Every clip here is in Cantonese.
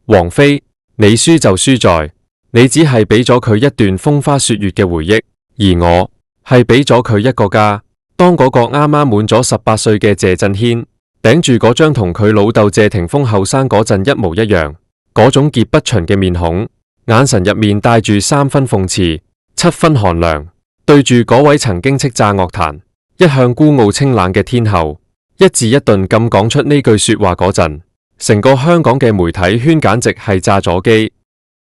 王菲，你輸就輸在，你只係俾咗佢一段風花雪月嘅回憶，而我係俾咗佢一個家。當嗰個啱啱滿咗18歲嘅謝震軒，頂住嗰張同佢老豆謝霆鋒後生嗰陣一模一樣，嗰種澀不馴嘅面孔，眼神入面帶住3分諷刺、7分寒涼，對住嗰位曾經叱咤樂壇、一向孤傲清冷嘅天后，一字一頓咁講出呢句說話嗰陣，成個香港嘅媒體圈簡直係炸咗機。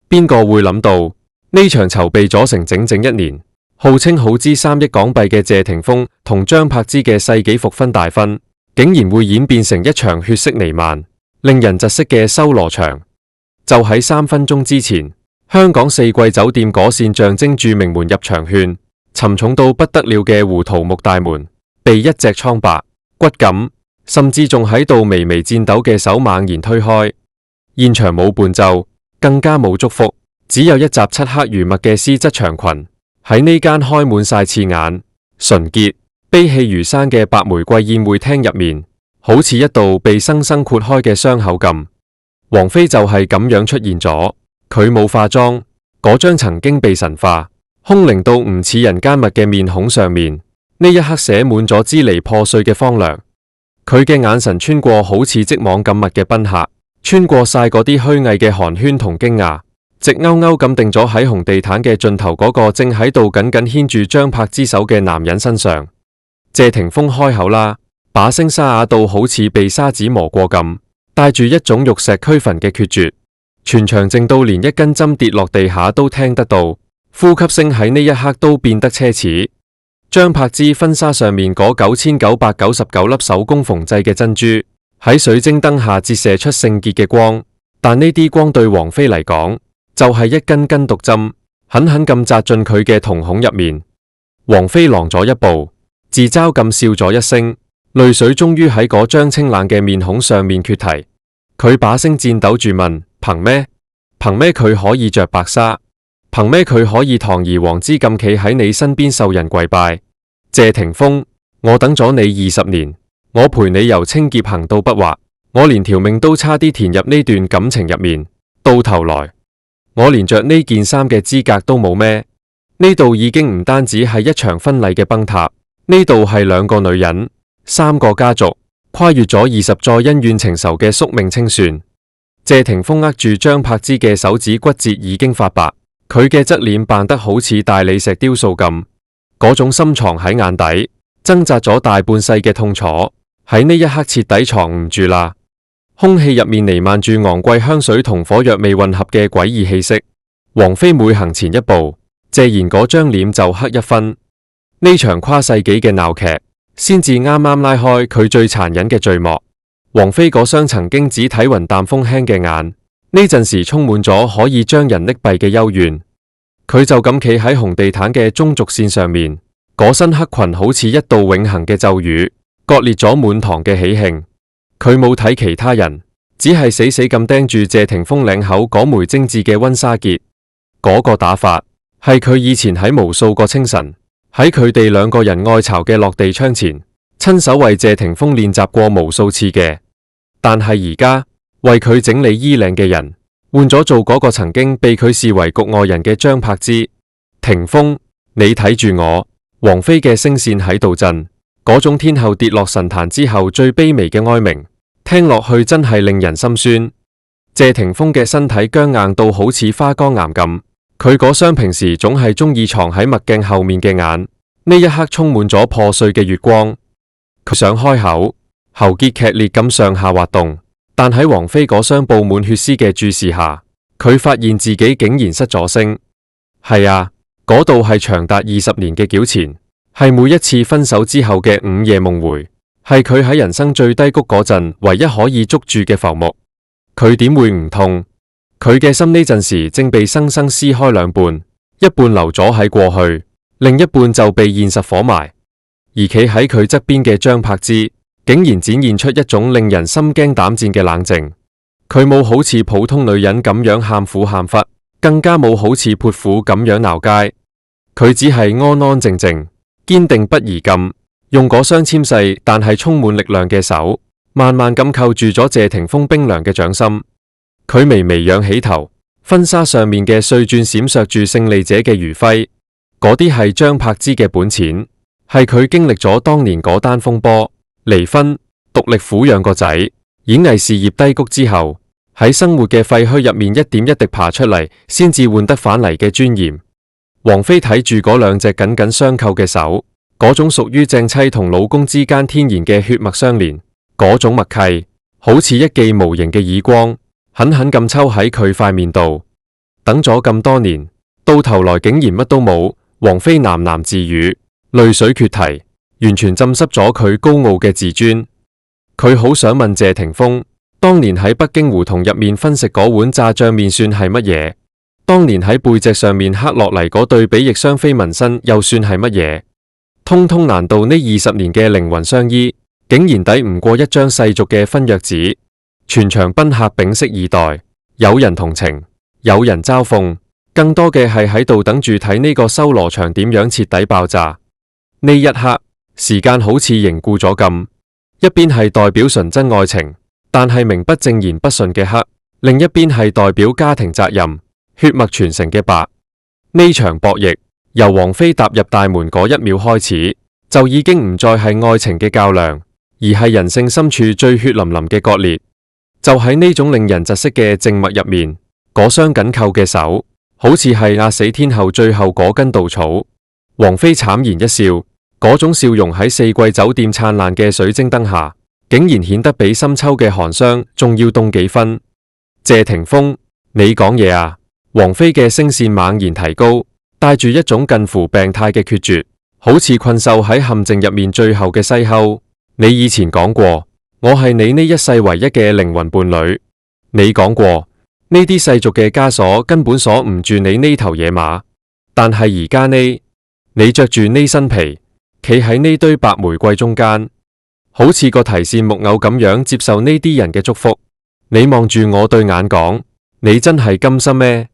邊個會諗到呢場籌備咗成整整1年，號稱耗資3億港幣嘅謝霆鋒同張柏芝嘅世紀復婚大婚，竟然會演變成一場血色彌漫、令人窒息嘅修羅場。就喺3分鐘之前，香港4季酒店嗰扇象徵住名門入場券沉重到不得了嘅胡桃木大門，被一隻蒼白、骨感，甚至仲喺度微微顫抖嘅手猛然推開。現場冇伴奏，更加冇祝福，只有一襲漆黑如墨嘅絲質長裙，喺呢間開滿晒刺眼、純潔、悲氣如山嘅白玫瑰宴會廳入面，好似一道被生生豁開嘅傷口咁。王菲就係咁樣出現咗，佢冇化妝，嗰張曾經被神化、空靈到唔似人間物嘅面孔上面，呢一刻寫滿咗支離破碎嘅荒涼。佢嘅眼神穿過好似織網咁密嘅賓客，穿過晒嗰啲虛偽嘅寒暄同驚訝，直勾勾咁定咗喺紅地毯嘅盡頭嗰個正喺度緊緊牽住張柏芝手嘅男人身上。謝霆鋒開口啦，把聲沙啞到好似被砂紙磨過咁，帶住一種玉石俱焚嘅決絕。全場靜到連一根針跌落地下都聽得到，呼吸聲喺呢一刻都變得奢侈。張柏芝婚紗上面嗰9999粒手工縫製嘅珍珠，喺水晶燈下折射出聖潔嘅光，但呢啲光對王菲嚟講，就係一根根毒針，狠狠咁扎進佢嘅瞳孔入面。王菲狼咗一步，自嘲咁笑咗一聲，淚水終於喺嗰張清冷嘅面孔上面決堤。佢把聲顫抖住問：憑咩？憑咩佢可以着白紗？憑咩佢可以堂而皇之咁企喺你身邊受人跪拜？謝霆鋒，我等咗你20年，我陪你由清潔行到不惑，我連條命都差啲填入呢段感情入面，到頭來我連着呢件衫嘅資格都冇咩？呢度已經唔單止係一場婚禮嘅崩塌，呢度係2個女人、3個家族，跨越咗20載恩怨情仇嘅宿命清算。謝霆鋒握住張柏芝嘅手指骨折已經發白，佢嘅側臉扮得好似大理石雕塑咁，嗰種深藏喺眼底、掙扎咗大半世嘅痛楚，喺呢一刻徹底藏唔住啦。空氣入面彌漫住昂貴香水同火藥味混合嘅詭異氣息。王菲每行前一步，謝賢嗰張臉就黑一分。呢場跨世紀嘅鬧劇，先至啱啱拉開佢最殘忍嘅序幕。王菲嗰雙曾經只睇雲淡風輕嘅眼，呢陣時充滿咗可以將人溺斃嘅幽怨。佢就咁企喺紅地毯嘅中軸線上面，嗰身黑裙好似一道永恆嘅咒語，割裂咗滿堂嘅喜慶。佢冇睇其他人，只係死死咁盯住謝霆鋒領口嗰枚精緻嘅溫莎結。嗰個打法係佢以前喺無數個清晨，喺佢哋2個人愛巢嘅落地窗前，親手為謝霆鋒練習過無數次嘅。但係而家為佢整理衣領嘅人，換咗做嗰個曾經被佢視為局外人嘅張柏芝。霆鋒，你睇住我。王菲嘅聲線喺度震，嗰種天后跌落神壇之後最卑微嘅哀鳴，聽落去真係令人心酸。謝霆鋒嘅身體僵硬到好似花崗岩咁，佢嗰雙平時總係中意藏喺墨鏡後面嘅眼，呢一刻充滿咗破碎嘅月光。佢想開口，喉結劇烈咁上下滑動，但喺王菲嗰雙布滿血絲嘅注視下，佢發現自己竟然失咗聲。係啊，嗰度係長達20年嘅糾纏，係每一次分手之後嘅午夜夢回，係佢喺人生最低谷嗰陣唯一可以捉住嘅浮木。佢點會唔痛？佢嘅心呢陣時正被生生撕開2半，一半留咗喺過去，另一半就被現實火埋。而企喺佢側邊嘅張柏芝，竟然展現出一種令人心驚膽戰嘅冷靜。佢冇好似普通女人咁樣喊苦喊忽，更加冇好似潑婦咁樣鬧街。佢只係安安靜靜、堅定不移咁，用嗰雙纖細但係充滿力量嘅手，慢慢咁扣住咗謝霆鋒冰涼嘅掌心。佢微微仰起頭，婚紗上面嘅碎鑽閃爍住勝利者嘅餘暉，嗰啲係張柏芝嘅本錢，係佢經歷咗當年嗰單風波、離婚、獨力撫養個仔、演藝事業低谷之後，喺生活嘅廢墟入面一點一滴爬出嚟，先至換得返嚟嘅尊嚴。王菲睇住嗰兩隻緊緊相扣嘅手，嗰種屬於正妻同老公之間天然嘅血脈相連，嗰種默契，好似一記無形嘅耳光，狠狠咁抽喺佢塊面度。等咗咁多年，到頭來竟然乜都冇。王菲喃喃自語，淚水決堤，完全浸濕咗佢高傲嘅自尊。佢好想問謝霆鋒，當年喺北京胡同入面分食嗰碗炸醬麵算係乜嘢？當年喺背脊上面刻落嚟嗰對比翼雙飛紋身又算係乜嘢？通通難道呢20年嘅靈魂相依，竟然抵唔過一張世俗嘅婚約紙？全場賓客屏息以待，有人同情，有人嘲諷，更多嘅係喺度等住睇呢個修羅場點樣徹底爆炸。呢一刻，時間好似凝固咗咁，一邊係代表純真愛情，但係名不正言不順嘅黑；另一邊係代表家庭責任、血脈傳承嘅白。呢場博弈由王菲踏入大門嗰一秒開始，就已經唔再係愛情嘅較量，而係人性深處最血淋淋嘅割裂。就喺呢種令人窒息嘅靜默入面，嗰雙緊扣嘅手，好似係壓死天后最後嗰根稻草。王菲慘然一笑，嗰種笑容喺四季酒店燦爛嘅水晶燈下，竟然顯得比深秋嘅寒霜仲要凍幾分。謝霆鋒，你講嘢啊！王菲嘅聲線猛然提高，帶住一種近乎病態嘅決絕，好似困獸喺陷阱入面最後嘅西溝。你以前講過，我係你呢一世唯一嘅靈魂伴侶。你講過，呢啲世俗嘅枷鎖根本鎖唔住你呢頭野馬。但係而家呢，你着住呢身皮，企喺呢堆白玫瑰中間，好似個提線木偶咁樣接受呢啲人嘅祝福。你望住我對眼講，你真係甘心咩？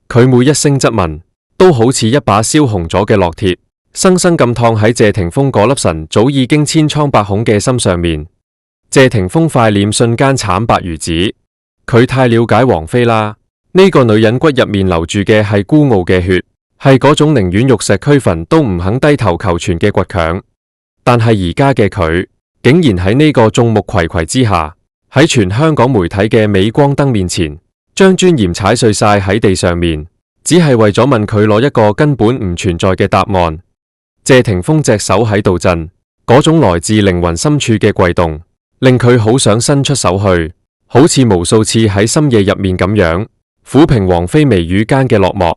佢每一聲質問，都好似一把燒紅咗嘅烙鐵，生生咁燙喺謝霆鋒嗰粒神早已經千瘡百孔嘅心上面。謝霆鋒塊臉瞬間慘白如紙，佢太了解王菲啦。呢個女人骨入面流住嘅係孤傲嘅血，係嗰種寧願玉石俱焚都唔肯低頭求全嘅倔強。但係而家嘅佢，竟然喺呢個眾目睽睽之下，喺全香港媒體嘅鎂光燈面前，將尊嚴踩碎晒喺地上面，只係為咗問佢攞一個根本唔存在嘅答案。謝霆鋒隻手喺度震，嗰種來自靈魂深處嘅悸動，令佢好想伸出手去，好似無數次喺深夜入面咁樣撫平王菲眉宇間嘅落寞。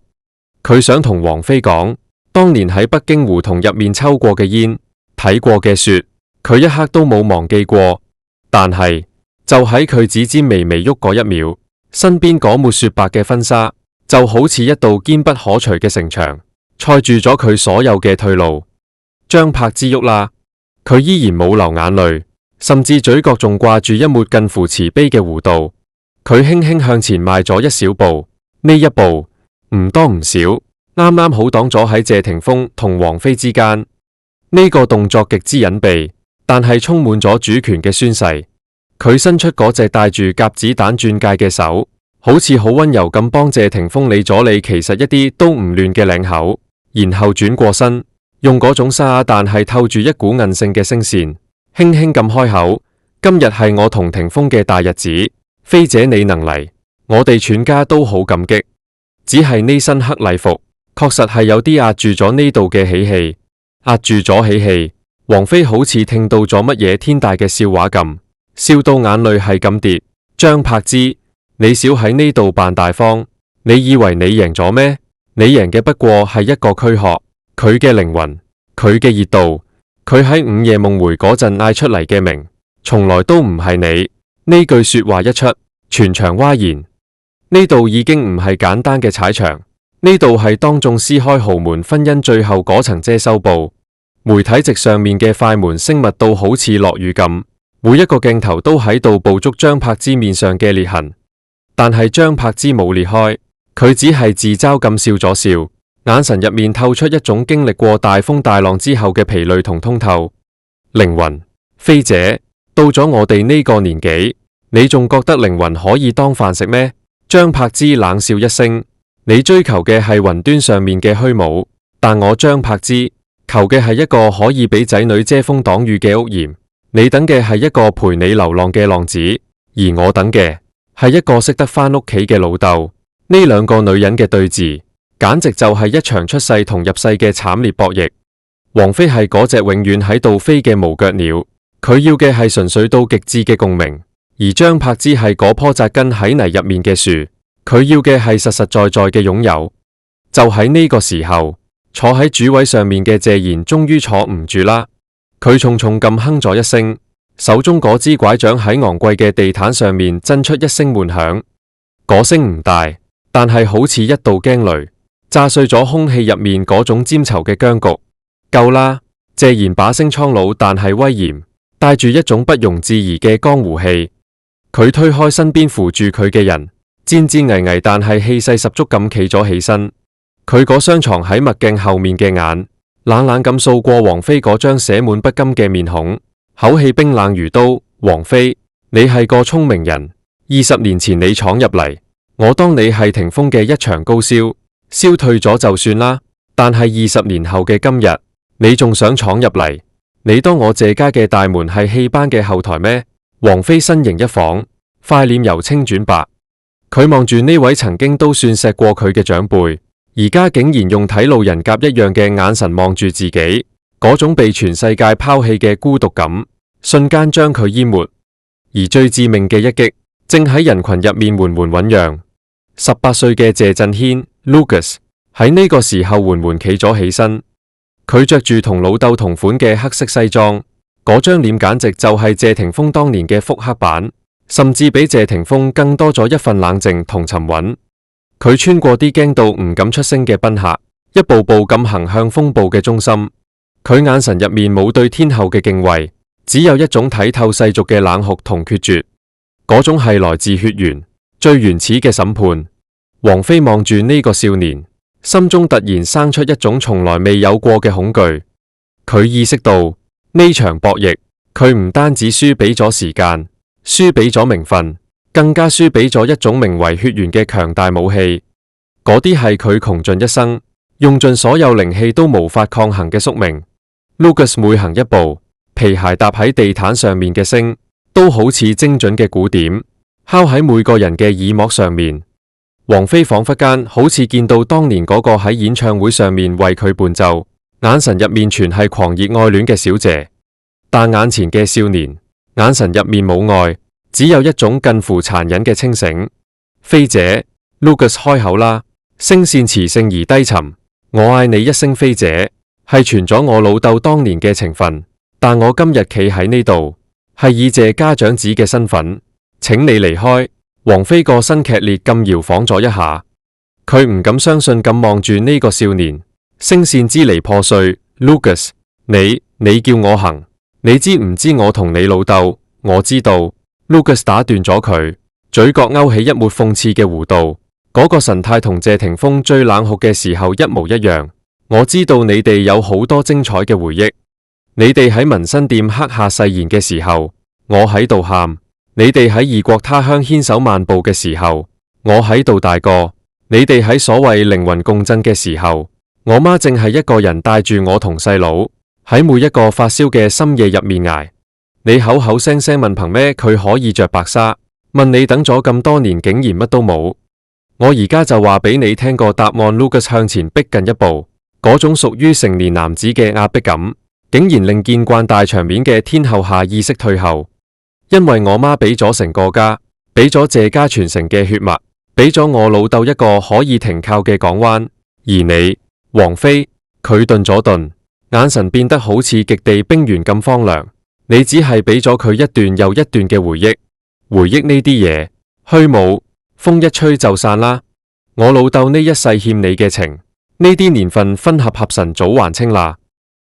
佢想同王菲講，當年喺北京胡同入面抽過嘅煙，睇過嘅雪，佢一刻都冇忘記過。但係就喺佢指尖微微喐嗰一秒，身邊嗰抹雪白嘅婚紗就好似一道堅不可摧嘅城牆，塞住咗佢所有嘅退路。張柏芝喐啦，佢依然冇流眼淚，甚至嘴角仲掛住一抹近乎慈悲嘅弧度。佢輕輕向前邁咗一小步，呢一步唔多唔少，啱啱好擋咗喺謝霆鋒同王菲之間。呢個動作極之隱秘，但係充滿咗主權嘅宣誓。佢伸出嗰隻帶住鴿子蛋鑽戒嘅手，好似好溫柔咁幫謝霆鋒理咗理其實一啲都唔亂嘅領口，然後轉過身，用嗰種沙啞但係透住一股韌性嘅聲線，輕輕咁開口：今日係我同霆鋒嘅大日子，菲姐你能嚟，我哋全家都好感激。只係呢身黑禮服，確實係有啲壓住咗呢度嘅喜氣，壓住咗喜氣。王菲好似聽到咗乜嘢天大嘅笑話咁，笑到眼淚係咁跌。張柏芝，你少喺呢度扮大方，你以為你贏咗咩？你贏嘅不過係一個軀殼，佢嘅靈魂，佢嘅熱度，佢喺午夜夢回嗰陣嗌出嚟嘅名，從來都唔係你。呢句說話一出，全場嘩然。呢度已經唔係簡單嘅踩場，呢度係當眾撕開豪門婚姻最後嗰層遮羞布。媒體席上面嘅快門聲密到好似落雨咁，每一個鏡頭都喺度捕捉張柏芝面上嘅裂痕。但係張柏芝冇裂開，佢只係自嘲咁笑咗笑，眼神入面透出一種經歷過大風大浪之後嘅疲累同通透。靈魂，菲姐，到咗我哋呢個年紀，你仲覺得靈魂可以當飯食咩？張柏芝冷笑一聲：你追求嘅係雲端上面嘅虛無，但我張柏芝求嘅係一個可以俾仔女遮風擋雨嘅屋檐。你等嘅係一個陪你流浪嘅浪子，而我等嘅係一個識得返屋企嘅老豆。呢兩個女人嘅對峙，簡直就係一場出世同入世嘅慘烈博弈。王菲係嗰隻永遠喺度飛嘅無腳鳥，佢要嘅係純粹到極致嘅共鳴；而張柏芝係嗰棵扎根喺泥入面嘅樹，佢要嘅係實實在在嘅擁有。就喺呢個時候，坐喺主位上面嘅謝賢終於坐唔住啦。佢重重咁哼咗一聲，手中嗰支拐杖喺昂貴嘅地毯上面震出一聲悶響。嗰聲唔大，但係好似一道驚雷，炸碎咗空氣入面嗰種粘稠嘅僵局。夠啦！謝賢把聲蒼老，但係威嚴，帶住一種不容置疑嘅江湖氣。佢推開身邊扶住佢嘅人，戰戰巍巍，但係氣勢十足咁企咗起身。佢嗰雙藏喺墨鏡後面嘅眼，冷冷咁掃過王菲嗰張寫滿不甘嘅面孔，口氣冰冷如刀。王菲，你係個聰明人。20年前你闖入嚟，我當你係霆鋒嘅一場高燒，燒退咗就算啦。但係20年後嘅今日，你仲想闖入嚟？你當我謝家嘅大門係戲班嘅後台咩？王菲身形一晃，塊臉由青轉白。佢望住呢位曾經都算錫過佢嘅長輩，而家竟然用睇路人甲一樣嘅眼神望住自己，嗰種被全世界拋棄嘅孤獨感，瞬間將佢淹沒。而最致命嘅一擊，正喺人群入面緩緩醞釀。18歲嘅謝震軒 Lucas 喺呢個時候緩緩企咗起身，佢着住同老豆同款嘅黑色西裝，嗰張臉簡直就係謝霆鋒當年嘅復刻版，甚至比謝霆鋒更多咗一份冷靜同沉穩。佢穿過啲驚到唔敢出聲嘅賓客，一步步咁行向風暴嘅中心。佢眼神入面冇對天后嘅敬畏，只有一種睇透世俗嘅冷酷同決絕。嗰種係來自血緣最原始嘅審判。王菲望住呢個少年，心中突然生出一種從來未有過嘅恐懼。佢意識到呢場博弈，佢唔單止輸俾咗時間，輸俾咗名分，更加輸俾咗一種名為血緣嘅強大武器。嗰啲係佢窮盡一生，用盡所有靈氣都無法抗衡嘅宿命。Lucas 每行一步，皮鞋踏喺地毯上面嘅聲，都好似精準嘅鼓點，敲喺每個人嘅耳膜上面。王菲仿佛間好似見到當年嗰個喺演唱會上面為佢伴奏，眼神入面全係狂熱愛戀嘅小謝，但眼前嘅少年眼神入面冇愛，只有一種近乎殘忍嘅清醒。菲姐 ，Lucas 開口啦，聲線磁性而低沉。我嗌你一聲菲姐，係傳咗我老豆當年嘅情分，但我今日企喺呢度，係以謝家長子嘅身份，請你離開。王菲個身劇烈咁搖晃咗一下，佢唔敢相信咁望住呢個少年，聲線支離破碎。Lucas， 你叫我行，你知唔知我同你老豆？我知道。Lucas 打斷咗佢，嘴角勾起一抹諷刺嘅弧度，嗰個神態同謝霆鋒最冷酷嘅時候一模一樣。我知道你哋有好多精彩嘅回憶，你哋喺紋身店刻下誓言嘅時候，我喺度喊。你哋喺異國他鄉牽手漫步嘅時候，我喺度大個；你哋喺所謂靈魂共振嘅時候，我媽淨係一個人帶住我同細佬喺每一個發燒嘅深夜入面捱。你口口聲聲問憑咩佢可以着白紗，問你等咗咁多年竟然乜都冇。我而家就話俾你聽個答案。Lucas 向前逼近一步，嗰種屬於成年男子嘅壓迫感，竟然令見慣大場面嘅天后下意識退後。因為我媽俾咗成個家，俾咗謝家傳承嘅血脈，俾咗我老豆一個可以停靠嘅港灣。而你，王菲，佢頓咗頓，眼神變得好似極地冰原咁荒涼。你只係俾咗佢一段又一段嘅回憶，回憶呢啲嘢虛無，風一吹就散啦。我老豆呢一世欠你嘅情，呢啲年份分合合神早還清啦。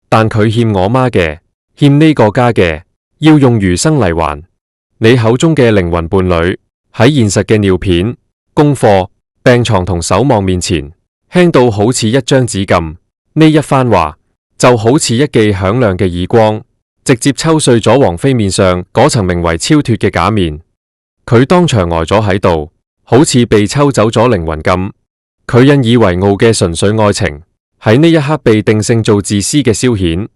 但佢欠我媽嘅，欠呢個家嘅，要用餘生嚟還。你口中嘅靈魂伴侶，喺現實嘅尿片、功課、病床同守望面前，輕到好似一張紙咁。呢一番話就好似一記響亮嘅耳光，直接抽碎咗王菲面上嗰層名為超脫嘅假面。佢當場呆咗喺度，好似被抽走咗靈魂咁。佢引以為傲嘅純粹愛情，喺呢一刻被定性做自私嘅消遣。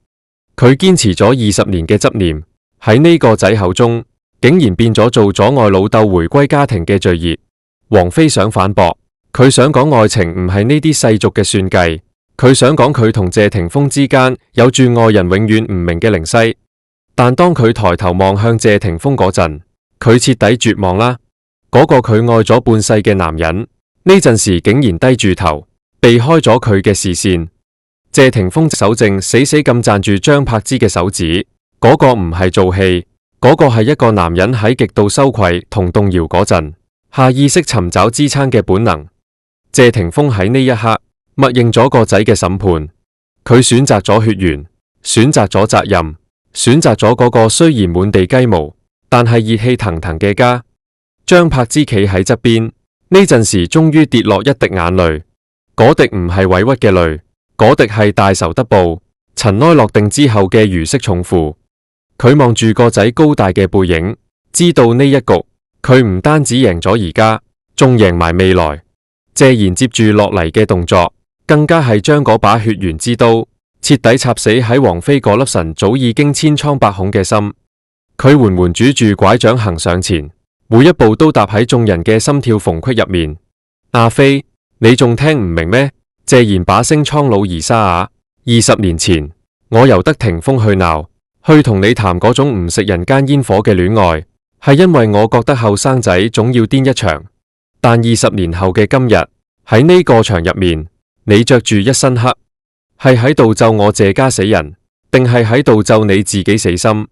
佢堅持咗20年嘅執念，喺呢個仔口中，竟然變咗做阻礙老豆回歸家庭嘅罪孽。王菲想反駁，佢想講愛情唔係呢啲世俗嘅算計，佢想講佢同謝霆鋒之間有住外人永遠唔明嘅靈犀。但當佢抬頭望向謝霆鋒嗰陣，佢徹底絕望啦。嗰個佢愛咗半世嘅男人，呢陣時竟然低住頭，避開咗佢嘅視線。謝霆鋒手正死死咁攢住張柏芝嘅手指，嗰個唔係做戲，嗰個係一個男人喺極度羞愧同動搖嗰陣，下意識尋找支撐嘅本能。謝霆鋒喺呢一刻默認咗個仔嘅審判，佢選擇咗血緣，選擇咗責任，選擇咗嗰個雖然滿地雞毛，但係熱氣騰騰嘅家。張柏芝企喺側邊，呢陣時終於跌落一滴眼淚，嗰滴唔係委屈嘅淚，嗰滴係大仇得報，塵埃落定之後嘅如釋重負。佢望住個仔高大嘅背影，知道呢一局，佢唔單止贏咗而家，仲贏埋未來。謝賢接住落嚟嘅動作，更加係將嗰把血緣之刀徹底插死喺王菲嗰粒神早已經千瘡百孔嘅心。佢緩緩拄住拐杖行上前，每一步都踏喺眾人嘅心跳縫隙入面。阿菲，你仲聽唔明咩？謝賢把聲蒼老而沙啞。20年前，我由得霆鋒去鬧，去同你談嗰種唔食人間煙火嘅戀愛，係因為我覺得後生仔總要癲一場。但20年後嘅今日，喺呢個場入面，你着住一身黑，係喺度咒我謝家死人，定係喺度咒你自己死心？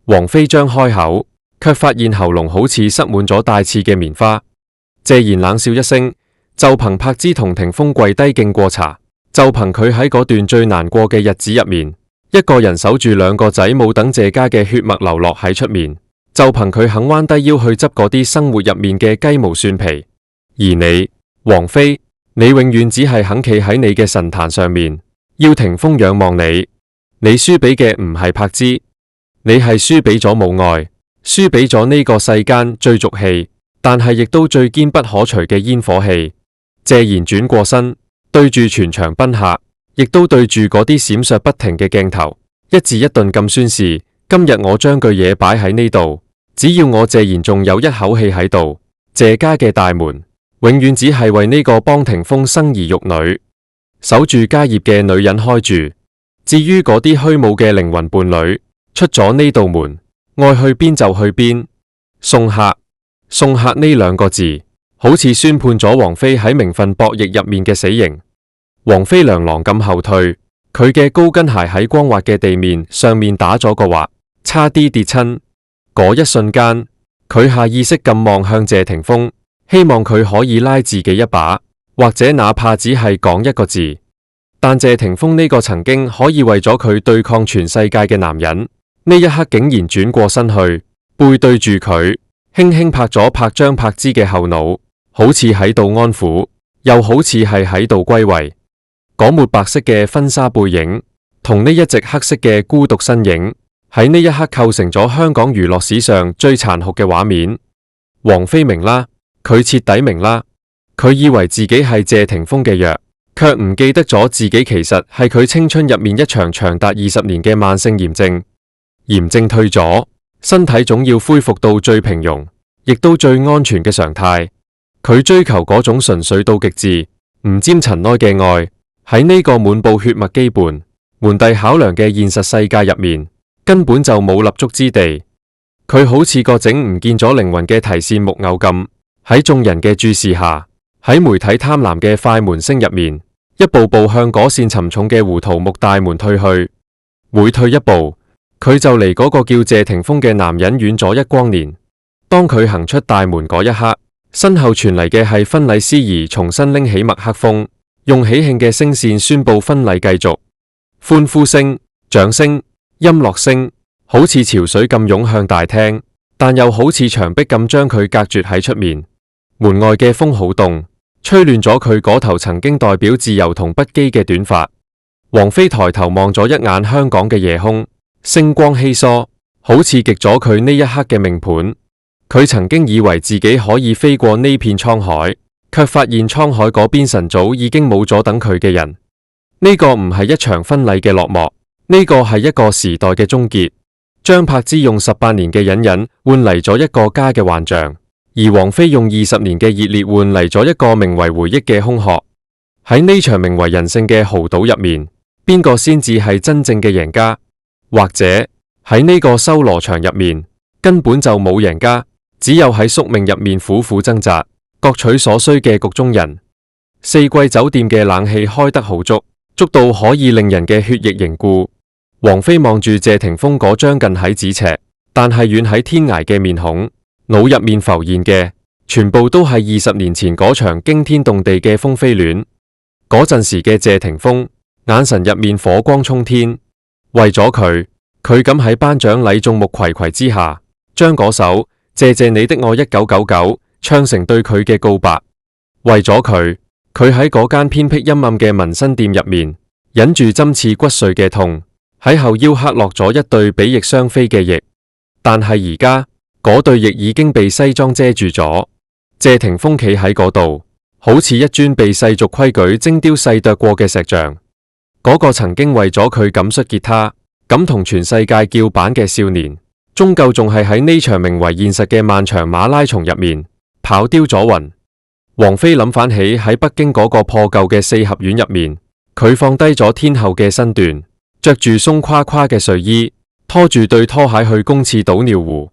王菲張開口，卻發現喉嚨好似塞滿咗帶刺嘅棉花。謝賢冷笑一聲，就憑柏芝同霆鋒跪低敬過茶，就憑佢喺嗰段最難過嘅日子入面，一個人守住兩個仔，冇等謝家嘅血脈流落喺出面，就憑佢肯彎低腰去執嗰啲生活入面嘅雞毛蒜皮。而你，王菲，你永遠只係肯企喺你嘅神壇上面，要霆鋒仰望你。你輸俾嘅唔係柏芝，你係輸俾咗母愛，輸俾咗呢個世間最俗氣，但係亦都最堅不可除嘅煙火氣。謝賢轉過身，對住全場賓客，亦都對住嗰啲閃爍不停嘅鏡頭，一字一頓咁宣示：今日我將句嘢擺喺呢度，只要我謝賢仲有一口氣喺度，謝家嘅大門永遠只係為呢個幫霆鋒生兒育女、守住家業嘅女人開住。至於嗰啲虛無嘅靈魂伴侶，出咗呢道門，愛去邊就去邊。送客，送客呢兩個字，好似宣判咗王菲喺名分博弈入面嘅死刑。王菲踉踉咁後退，佢嘅高跟鞋喺光滑嘅地面上面打咗個滑，差啲跌親。嗰一瞬間，佢下意識咁望向謝霆鋒，希望佢可以拉自己一把，或者哪怕只係講一個字。但謝霆鋒呢個曾經可以為咗佢對抗全世界嘅男人，呢一刻竟然轉過身去，背對住佢，輕輕拍咗拍張柏芝嘅後腦，好似喺度安撫，又好似係喺度歸位。嗰抹白色嘅婚紗背影，同呢一隻黑色嘅孤獨身影，喺呢一刻構成咗香港娛樂史上最殘酷嘅畫面。王菲明啦，佢徹底明啦，佢以為自己係謝霆鋒嘅藥，卻唔記得咗自己其實係佢青春入面一場長達20年嘅慢性炎症。炎症退咗，身體總要恢復到最平庸，亦都最安全嘅常態。佢追求嗰種純粹到極致，唔沾塵埃嘅愛，喺呢個滿布血脈羈絆、門第考量嘅現實世界入面，根本就冇立足之地。佢好似個整唔見咗靈魂嘅提線木偶咁，喺眾人嘅注視下，喺媒體貪婪嘅快門聲入面，一步步向嗰扇沉重嘅胡桃木大門退去。每退一步，佢就離嗰個叫謝霆鋒嘅男人遠咗一光年。當佢行出大門嗰一刻，身後傳嚟嘅係婚禮司儀重新拎起麥克風，用喜慶嘅聲線宣布婚禮繼續。歡呼聲、掌聲、音樂聲，好似潮水咁湧向大廳，但又好似牆壁咁將佢隔絕喺出面。門外嘅風好凍，吹亂咗佢嗰頭曾經代表自由同不羈嘅短髮。王菲抬頭望咗一眼香港嘅夜空，星光稀疏，好似極咗佢呢一刻嘅命盤。佢曾經以為自己可以飛過呢片滄海，卻發現滄海嗰邊晨早已經冇咗等佢嘅人。呢個唔係一場婚禮嘅落幕，呢個係一個時代嘅終結。張柏芝用18年嘅隱忍換嚟咗一個家嘅幻象，而王菲用20年嘅熱烈換嚟咗一個名為回憶嘅空殼。喺呢場名為人性嘅豪賭入面，邊個先至係真正嘅贏家？或者喺呢個修羅場入面，根本就冇贏家，只有喺宿命入面苦苦掙扎，各取所需嘅局中人。四季酒店嘅冷氣開得好足，足到可以令人嘅血液凝固。王菲望住謝霆鋒嗰張近喺咫尺，但係遠喺天涯嘅面孔，腦入面浮現嘅全部都係20年前嗰場驚天動地嘅風飛戀。嗰陣時嘅謝霆鋒眼神入面火光衝天，為咗佢敢喺頒獎禮眾目睽睽之下，將嗰首謝謝你的愛1999唱成對佢嘅告白。為咗佢喺嗰間偏僻陰暗嘅紋身店入面，忍住針刺骨髓嘅痛，喺後腰刻落咗一對比翼雙飛嘅翼。但係而家嗰對翼已經被西裝遮住咗，謝霆鋒企喺嗰度，好似一尊被世俗規矩精雕細琢過嘅石像。嗰個曾經為咗佢敢摔吉他，敢同全世界叫板嘅少年，終究仲係喺呢場名為現實嘅漫長馬拉松入面跑丟咗魂。王菲諗返起喺北京嗰個破舊嘅四合院入面，佢放低咗天后嘅身段，着住鬆垮垮嘅睡衣，拖住對拖鞋去公廁倒尿壺。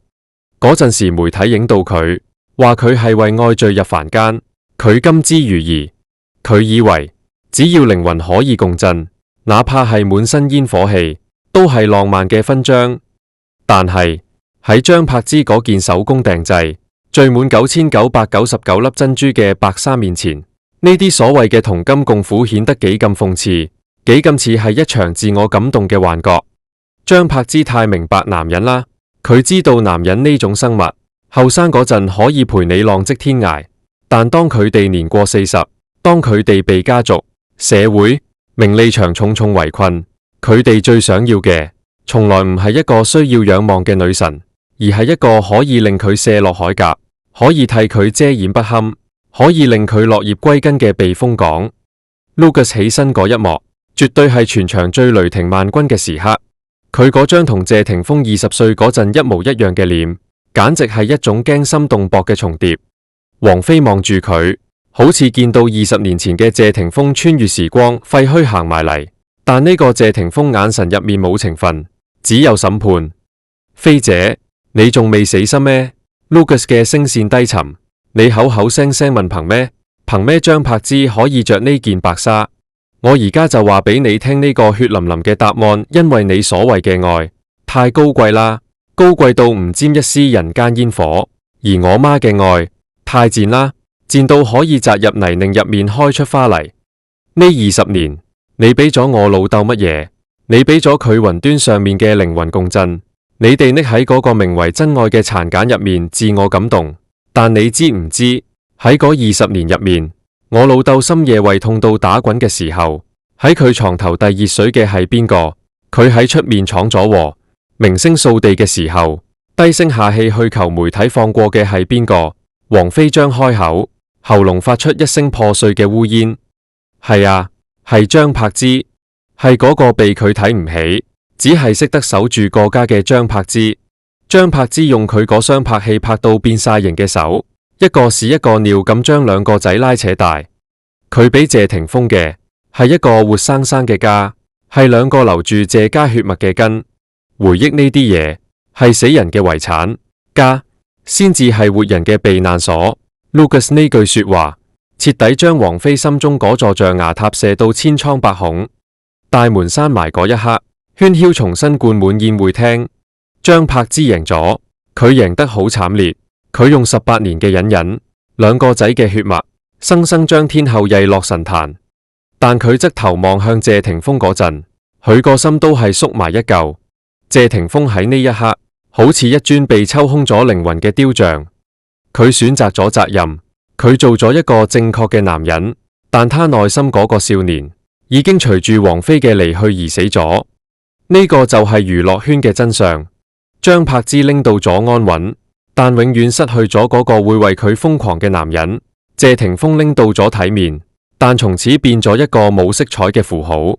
嗰陣時媒體影到佢，話佢係為愛墜入凡間，佢甘之如飴。佢以為只要靈魂可以共振，哪怕係滿身煙火氣，都係浪漫嘅勳章。但係喺張柏芝嗰件手工訂製聚滿9999粒珍珠嘅白紗面前，呢啲所謂嘅同甘共苦顯得幾咁諷刺，幾咁似係一場自我感動嘅幻覺。張柏芝太明白男人啦，佢知道男人呢種生物，後生嗰陣可以陪你浪跡天涯，但當佢哋年過40，當佢哋被家族、社會、名利場重重圍困，佢哋最想要嘅，從來唔係一個需要仰望嘅女神，而係一個可以令佢卸落鎧甲，可以替佢遮掩不堪，可以令佢落葉歸根嘅避風港。Lucas 起身嗰一幕，絕對係全場最雷霆萬鈞嘅時刻。佢嗰張同謝霆鋒20歲嗰陣一模一樣嘅臉，簡直係一種驚心動魄嘅重疊。王菲望住佢，好似見到20年前嘅謝霆鋒穿越時光廢墟行埋嚟，但呢個謝霆鋒眼神入面冇情分，只有審判。菲姐，你仲未死心咩？ Lucas 嘅聲線低沉，你口口聲聲問憑咩？憑咩張柏芝可以着呢件白紗？我而家就話俾你聽呢個血淋淋嘅答案，因為你所謂嘅愛太高貴啦，高貴到唔沾一絲人間煙火，而我媽嘅愛太賤啦，賤到可以擲入泥濘入面開出花嚟。呢20年，你俾咗我老豆乜嘢？你俾咗佢雲端上面嘅靈魂共振，你哋匿喺嗰個名為真愛嘅殘繭入面自我感動，但你知唔知喺嗰20年入面，我老豆深夜胃痛到打滾嘅時候，喺佢床頭遞熱水嘅係邊個？佢喺出面闖咗禍，明星掃地嘅時候，低聲下氣去求媒體放過嘅係邊個？王菲張開口，喉嚨發出一聲破碎嘅烏煙。係啊，係張柏芝，係嗰個被佢睇唔起，只係識得守住個家嘅張柏芝。張柏芝用佢嗰雙拍戲拍到變晒形嘅手，一個屎一個尿咁將兩個仔拉扯大。佢俾謝霆鋒嘅係一個活生生嘅家，係兩個流住謝家血脈嘅根。回憶呢啲嘢係死人嘅遺產，家先至係活人嘅避難所。Lucas 呢句說話徹底將王菲心中嗰座象牙塔射到千瘡百孔。大門閂埋嗰一刻，喧囂重新灌滿宴會廳。張柏芝贏咗，佢贏得好慘烈。佢用18年嘅隱忍，兩個仔嘅血脈，生生將天后曳落神壇。但佢側頭望向謝霆鋒嗰陣，佢個心都係縮埋一嚿。謝霆鋒喺呢一刻，好似一尊被抽空咗靈魂嘅雕像。佢選擇咗責任，佢做咗一個正確嘅男人，但他內心嗰個少年，已經隨住王菲嘅離去而死咗。呢個就係娛樂圈嘅真相。張柏芝拎到咗安穩，但永遠失去咗嗰個會為佢瘋狂嘅男人。謝霆鋒拎到咗體面，但從此變咗一個冇色彩嘅符號。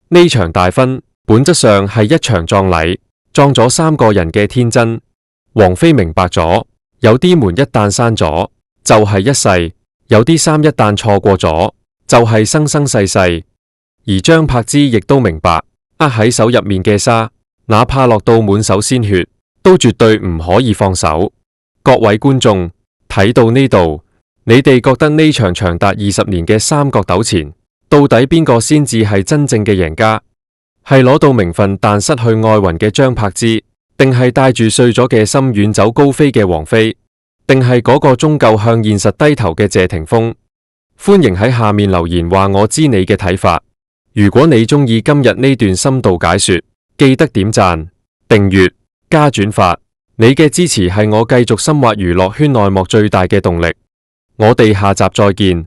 呢場大婚本質上係一場葬禮，葬咗3個人嘅天真。王菲明白咗，有啲門一旦閂咗，就係一世；有啲衫一旦錯過咗，就係生生世世。而張柏芝亦都明白，握喺手入面嘅沙，哪怕落到滿手鮮血，都絕對唔可以放手。各位觀眾，睇到呢度，你哋覺得呢場長達20年嘅三角糾纏，到底邊個先至係真正嘅贏家？係攞到名分但失去愛魂嘅張柏芝，定係帶住碎咗嘅心遠走高飛嘅王菲，定係嗰個終究向現實低頭嘅謝霆鋒？歡迎喺下面留言話我知你嘅睇法。如果你鍾意今日呢段深度解說，記得點讚、訂閱、加轉發，你嘅支持係我繼續深挖娛樂圈內幕最大嘅動力。我哋下集再見。